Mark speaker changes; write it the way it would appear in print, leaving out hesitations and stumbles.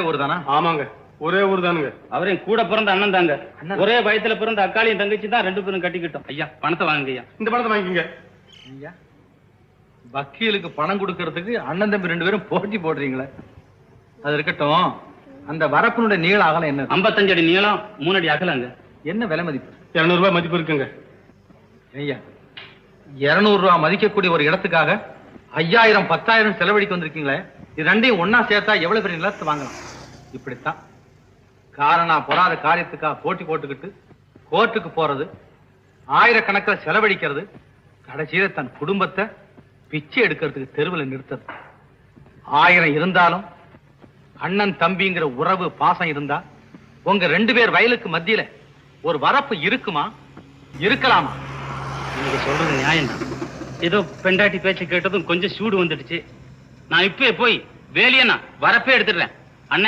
Speaker 1: ஊர் தானா?
Speaker 2: ஆமாங்க, ஒரே ஊர் தானுங்க.
Speaker 3: அவரையும் கூட பிறந்த அண்ணன் தாங்க. ஒரே வயத்துல பிறந்த அக்காளியும் தங்கச்சி தான், 2 பேரும் கட்டிக்கிட்டோம். ஐயா பணத்தை வாங்குங்க ஐயா.
Speaker 2: இந்த பணத்தை வாங்கிக்கங்க
Speaker 1: ஐயா. வக்கீலுக்கு பணம் கொடுக்கறதுக்கு அண்ணன் தம்பி 2 பேரும் போட்டி போடுறீங்களே, அது இருக்கட்டும். அந்த வரப்பினுடைய நீள அகலம் என்ன?
Speaker 3: 55 அடி நீளம், 3 அடி அகலங்க.
Speaker 1: என்ன விலை மதிப்பு?
Speaker 2: 200 ரூபாய் மதிப்பு இருக்குங்க.
Speaker 1: ஐயா, 200 ரூபாய் மதிக்கக்கூடிய ஒரு இடத்துக்காக 5000 10,000 செலவழிக்க வந்திருக்கீங்களே, இது ரெண்டையும் ஒன்னா சேர்த்தா எவ்வளவு பெரிய நிலத்தை வாங்கலாம்? இப்படித்தான் காரணா பொறாத காரியத்துக்காக போட்டி போட்டுக்கிட்டு கோர்ட்டுக்கு போறது, ஆயிரக்கணக்கில் செலவழிக்கிறது, கடைசியில தன் குடும்பத்தை பிச்சை எடுக்கிறதுக்கு தெருவில் நிறுத்தது. 1000 இருந்தாலும் அண்ணன் தம்பிங்கிற உறவு பாசம் இருந்தா உங்க 2 பேர் வயலுக்கு மத்தியில ஒரு வரப்பு இருக்குமா? இருக்கலாமா?
Speaker 3: நீங்க சொல்றது நியாயம் தான். ஏதோ பெண்டாட்டி பேச்சு கேட்டதும் கொஞ்சம் சூடு வந்துடுச்சு. நான் இப்பவே போய் வேலையை நான் வரப்பே எடுத்துடுறேன். அண்ணன்